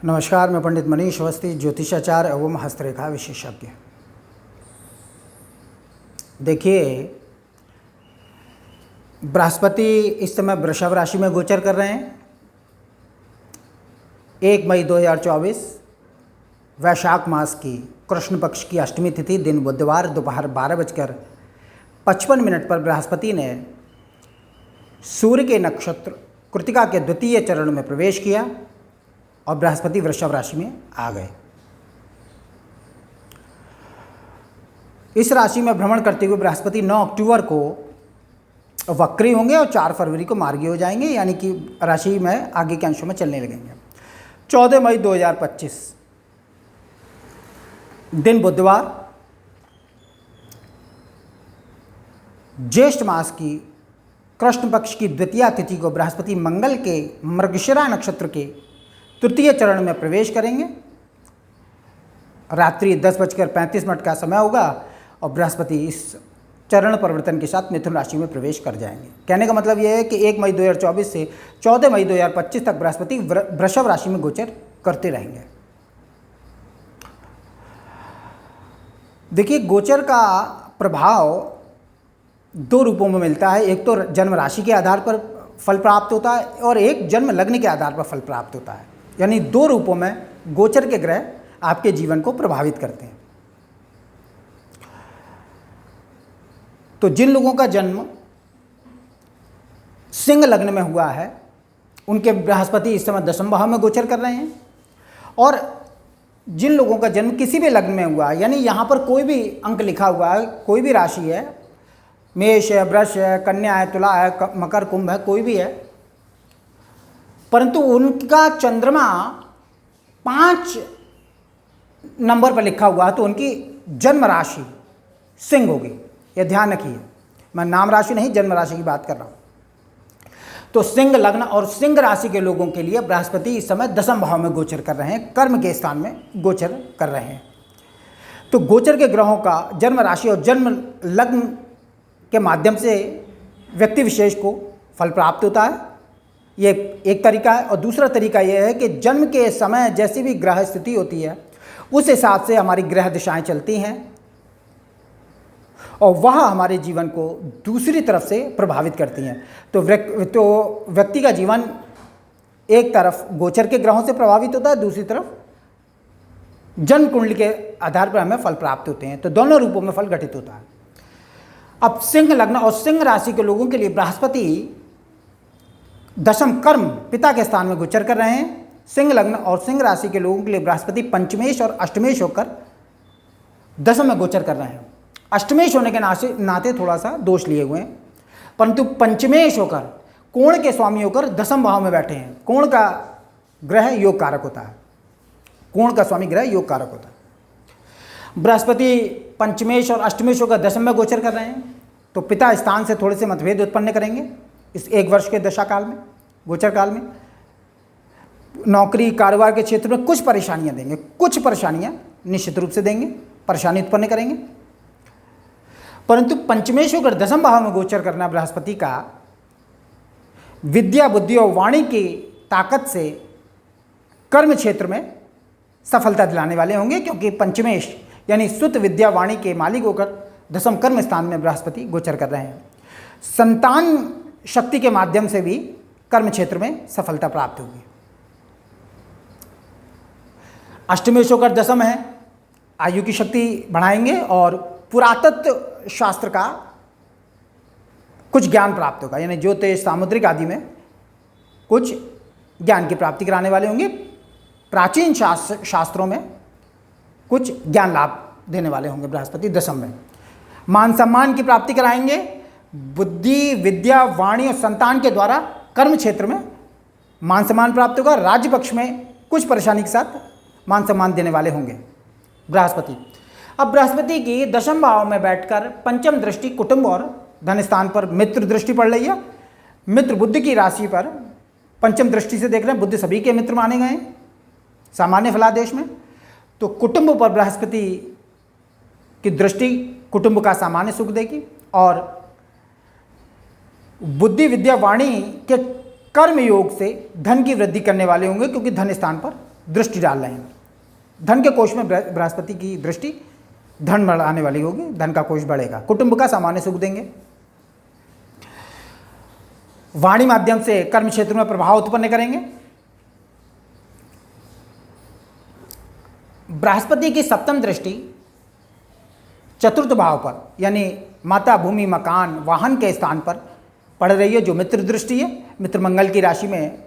नमस्कार, मैं पंडित मनीष अवस्थी, ज्योतिषाचार्य एवं हस्तरेखा विशेषज्ञ। देखिए, बृहस्पति इस समय वृषभ राशि में गोचर कर रहे हैं। 1 मई 2024 वैशाख मास की कृष्ण पक्ष की अष्टमी तिथि, दिन बुधवार, दोपहर 12:55 पर बृहस्पति ने सूर्य के नक्षत्र कृत्तिका के द्वितीय चरण में प्रवेश किया और बृहस्पति वृषभ राशि में आ गए। इस राशि में भ्रमण करते हुए बृहस्पति 9 अक्टूबर को वक्री होंगे और 4 फरवरी को मार्गी हो जाएंगे, यानी कि राशि में आगे के अंशों में चलने लगेंगे। 14 मई 2025 दिन बुधवार, ज्येष्ठ मास की कृष्ण पक्ष की द्वितीय तिथि को बृहस्पति मंगल के मृगशिरा नक्षत्र के तृतीय चरण में प्रवेश करेंगे। रात्रि 10:35 का समय होगा और बृहस्पति इस चरण परिवर्तन के साथ मिथुन राशि में प्रवेश कर जाएंगे। कहने का मतलब यह है कि 1 मई 2024 से 14 मई 2025 तक बृहस्पति वृषभ राशि में गोचर करते रहेंगे। देखिए, गोचर का प्रभाव 2 रूपों में मिलता है। एक तो जन्म राशि के आधार पर फल प्राप्त होता है और एक जन्म लग्न के आधार पर फल प्राप्त होता है। यानी 2 रूपों में गोचर के ग्रह आपके जीवन को प्रभावित करते हैं। तो जिन लोगों का जन्म सिंह लग्न में हुआ है, उनके बृहस्पति इस समय 10वें भाव में गोचर कर रहे हैं। और जिन लोगों का जन्म किसी भी लग्न में हुआ है, यानी यहाँ पर कोई भी अंक लिखा हुआ है, कोई भी राशि है, मेष है, वृष है, कन्या है, तुला है, मकर, कुंभ है, कोई भी है, परंतु उनका चंद्रमा 5 नंबर पर लिखा हुआ है, तो उनकी जन्म राशि सिंह होगी। यह ध्यान रखिए, मैं नाम राशि नहीं, जन्म राशि की बात कर रहा हूं। तो सिंह लग्न और सिंह राशि के लोगों के लिए बृहस्पति इस समय 10वें भाव में गोचर कर रहे हैं, कर्म के स्थान में गोचर कर रहे हैं। तो गोचर के ग्रहों का जन्म राशि और जन्म लग्न के माध्यम से व्यक्ति विशेष को फल प्राप्त होता है, ये एक तरीका है। और दूसरा तरीका यह है कि जन्म के समय जैसी भी ग्रह स्थिति होती है, उस हिसाब से हमारी ग्रह दिशाएं चलती हैं और वह हमारे जीवन को दूसरी तरफ से प्रभावित करती हैं। तो व्यक्ति का जीवन एक तरफ गोचर के ग्रहों से प्रभावित होता है, दूसरी तरफ जन्म कुंडली के आधार पर हमें फल प्राप्त होते हैं। तो दोनों रूपों में फल घटित होता है। अब सिंह लग्न और सिंह राशि के लोगों के लिए बृहस्पति 10वें कर्म पिता के स्थान में गोचर कर रहे हैं। सिंह लग्न और सिंह राशि के लोगों के लिए बृहस्पति पंचमेश और अष्टमेश होकर 10वें में गोचर कर रहे हैं। अष्टमेश होने के नाते थोड़ा सा दोष लिए हुए हैं, परंतु पंचमेश होकर कोण के स्वामी होकर 10वें भाव में बैठे हैं। कोण का ग्रह योग कारक होता है, कोण का स्वामी ग्रह योग कारक होता है। बृहस्पति पंचमेश और अष्टमेश होकर 10वें में गोचर कर रहे हैं, तो पिता स्थान से थोड़े से मतभेद उत्पन्न करेंगे इस 1 वर्ष के दशा काल में, गोचर काल में। नौकरी कारोबार के क्षेत्र में कुछ परेशानियां देंगे, कुछ परेशानियां निश्चित रूप से देंगे, परेशानी उत्पन्न करेंगे। परंतु पंचमेश होकर 10वें भाव में गोचर करना बृहस्पति का विद्या, बुद्धि और वाणी की ताकत से कर्म क्षेत्र में सफलता दिलाने वाले होंगे, क्योंकि पंचमेश यानी सुत विद्या वाणी के मालिक होकर 10वें कर्म स्थान में बृहस्पति गोचर कर रहे हैं। संतान शक्ति के माध्यम से भी कर्म क्षेत्र में सफलता प्राप्त होगी। अष्टमेश होकर 10वें है, आयु की शक्ति बढ़ाएंगे और पुरातत्व शास्त्र का कुछ ज्ञान प्राप्त होगा, यानी ज्योतिष, सामुद्रिक आदि में कुछ ज्ञान की प्राप्ति कराने वाले होंगे। प्राचीन शास्त्रों में कुछ ज्ञान लाभ देने वाले होंगे बृहस्पति 10वें में। मान सम्मान की प्राप्ति कराएंगे। बुद्धि, विद्या, वाणी और संतान के द्वारा कर्म क्षेत्र में मान सम्मान प्राप्त होगा। राज्य पक्ष में कुछ परेशानी के साथ मान सम्मान देने वाले होंगे बृहस्पति। अब बृहस्पति की 10वें भाव में बैठकर पंचम दृष्टि कुटुंब और धन स्थान पर मित्र दृष्टि पड़ रही है। मित्र बुद्ध की राशि पर पंचम दृष्टि से देख रहे हैं। बुद्ध सभी के मित्र माने गए हैं सामान्य फलादेश में। तो कुटुंब पर बृहस्पति की दृष्टि कुटुंब का सामान्य सुख देगी और बुद्धि, विद्या, वाणी के कर्म योग से धन की वृद्धि करने वाले होंगे, क्योंकि धन स्थान पर दृष्टि डाल रहे हैं। धन के कोष में बृहस्पति की दृष्टि धन बढ़ाने वाली होगी, धन का कोष बढ़ेगा। कुटुंब का सामान्य सुख देंगे। वाणी माध्यम से कर्म क्षेत्र में प्रभाव उत्पन्न करेंगे। बृहस्पति की सप्तम दृष्टि चतुर्थ भाव पर यानी माता, भूमि, मकान, वाहन के स्थान पर पड़ रही है, जो मित्र दृष्टि है। मित्र मंगल की राशि में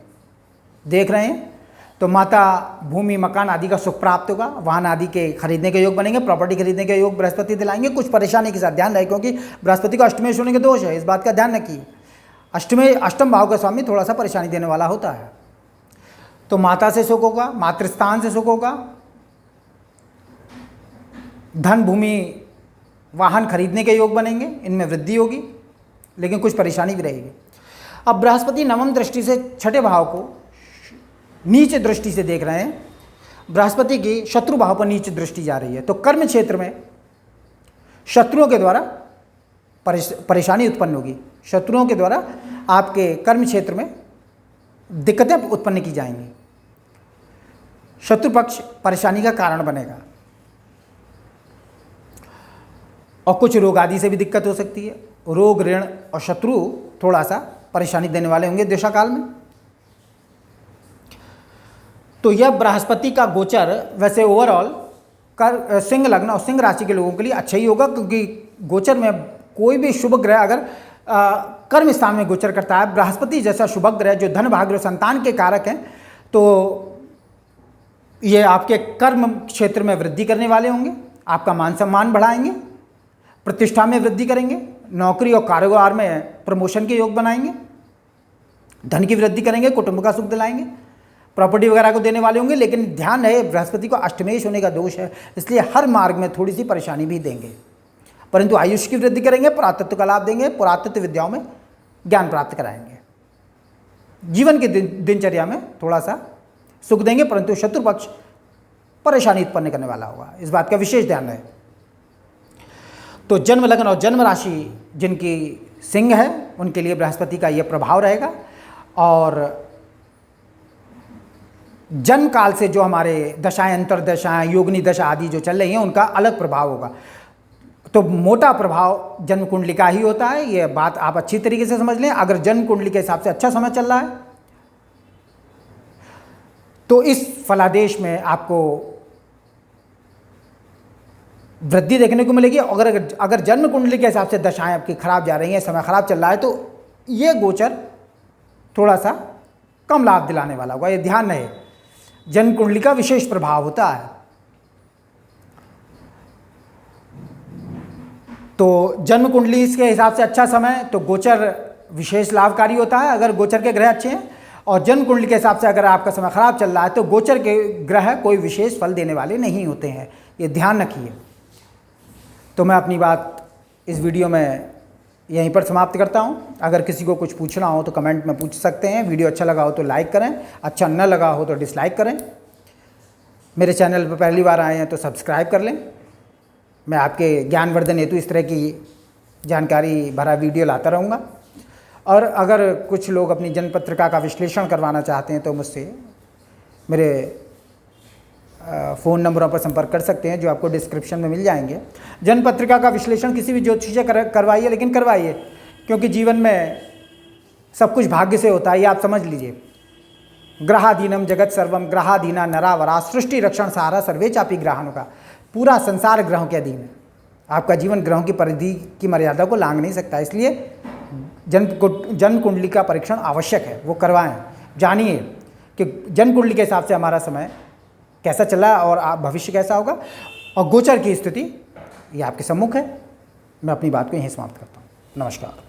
देख रहे हैं तो माता, भूमि, मकान आदि का सुख प्राप्त होगा। वाहन आदि के खरीदने के योग बनेंगे। प्रॉपर्टी खरीदने के योग बृहस्पति दिलाएंगे। कुछ परेशानी के साथ ध्यान रहे, क्योंकि बृहस्पति को अष्टमेश होने के दोष है, इस बात का ध्यान रखिए। अष्टम भाव का स्वामी थोड़ा सा परेशानी देने वाला होता है। तो माता से सुख होगा, मातृस्थान से सुख होगा, धन, भूमि, वाहन खरीदने के योग बनेंगे, इनमें वृद्धि होगी, लेकिन कुछ परेशानी भी रहेगी। अब बृहस्पति नवम दृष्टि से छठे भाव को नीचे दृष्टि से देख रहे हैं। बृहस्पति की शत्रु भाव पर नीचे दृष्टि जा रही है, तो कर्म क्षेत्र में शत्रुओं के द्वारा परेशानी उत्पन्न होगी। शत्रुओं के द्वारा आपके कर्म क्षेत्र में दिक्कतें उत्पन्न की जाएंगी। शत्रु पक्ष परेशानी का कारण बनेगा और कुछ रोग आदि से भी दिक्कत हो सकती है। रोग, ऋण और शत्रु थोड़ा सा परेशानी देने वाले होंगे दशा काल में। तो यह बृहस्पति का गोचर वैसे ओवरऑल कर सिंह लग्न और सिंह राशि के लोगों के लिए अच्छा ही होगा, क्योंकि गोचर में कोई भी शुभ ग्रह अगर कर्म स्थान में गोचर करता है, बृहस्पति जैसा शुभ ग्रह जो धन, भाग्य और संतान के कारक हैं, तो ये आपके कर्म क्षेत्र में वृद्धि करने वाले होंगे। आपका मान सम्मान बढ़ाएंगे, प्रतिष्ठा में वृद्धि करेंगे, नौकरी और कारोबार में प्रमोशन के योग बनाएंगे, धन की वृद्धि करेंगे, कुटुंब का सुख दिलाएंगे, प्रॉपर्टी वगैरह को देने वाले होंगे। लेकिन ध्यान रहे, बृहस्पति को अष्टमेश होने का दोष है, इसलिए हर मार्ग में थोड़ी सी परेशानी भी देंगे, परंतु आयुष की वृद्धि करेंगे, पुरातत्व का लाभ देंगे, पुरातत्व विद्याओं में ज्ञान प्राप्त कराएंगे। जीवन की दिनचर्या में थोड़ा सा सुख देंगे, परंतु शत्रु पक्ष परेशानी उत्पन्न करने वाला होगा, इस बात का विशेष ध्यान रहे। तो जन्म लग्न और जन्म राशि जिनकी सिंह है, उनके लिए बृहस्पति का यह प्रभाव रहेगा। और जन्म काल से जो हमारे दशाएं, अंतर्दशाएं, योगिनी दशा आदि जो चल रही हैं, उनका अलग प्रभाव होगा। तो मोटा प्रभाव जन्म कुंडली का ही होता है, ये बात आप अच्छी तरीके से समझ लें। अगर जन्म कुंडली के हिसाब से अच्छा समय चल रहा है तो इस फलादेश में आपको वृद्धि देखने को मिलेगी। अगर जन्म कुंडली के हिसाब से दशाएं आपकी खराब जा रही हैं, समय खराब चल रहा है, तो ये गोचर थोड़ा सा कम लाभ दिलाने वाला होगा, ये ध्यान रहे। जन्म कुंडली का विशेष प्रभाव होता है। तो जन्म कुंडली के हिसाब से अच्छा समय, तो गोचर विशेष लाभकारी होता है अगर गोचर के ग्रह अच्छे हैं। और जन्म कुंडली के हिसाब से अगर आपका समय खराब चल रहा है तो गोचर के ग्रह कोई विशेष फल देने वाले नहीं होते हैं, ये ध्यान रखिए। तो मैं अपनी बात इस वीडियो में यहीं पर समाप्त करता हूँ। अगर किसी को कुछ पूछना हो तो कमेंट में पूछ सकते हैं। वीडियो अच्छा लगा हो तो लाइक करें, अच्छा न लगा हो तो डिसलाइक करें। मेरे चैनल पर पहली बार आए हैं तो सब्सक्राइब कर लें। मैं आपके ज्ञानवर्धन हेतु इस तरह की जानकारी भरा वीडियो लाता रहूँगा। और अगर कुछ लोग अपनी जन्म पत्रिका का विश्लेषण करवाना चाहते हैं तो मुझसे मेरे फ़ोन नंबरों पर संपर्क कर सकते हैं, जो आपको डिस्क्रिप्शन में मिल जाएंगे। जन्म पत्रिका का विश्लेषण किसी भी ज्योतिषी से करवाइए, लेकिन करवाइए, क्योंकि जीवन में सब कुछ भाग्य से होता है, ये आप समझ लीजिए। ग्रहाधीनम जगत सर्वम ग्रहाधीना नरावरा सृष्टि रक्षण सहारा सर्वे चापी ग्रहाणु का। पूरा संसार ग्रहों के अधीन है। आपका जीवन ग्रहों की परिधि की मर्यादा को लांघ नहीं सकता, इसलिए जन्म कुंडली का परीक्षण आवश्यक है, वो करवाएं। जानिए कि जन्म कुंडली के हिसाब से हमारा समय कैसा चला और भविष्य कैसा होगा, और गोचर की स्थिति ये आपके सम्मुख है। मैं अपनी बात को यहीं समाप्त करता हूँ। नमस्कार।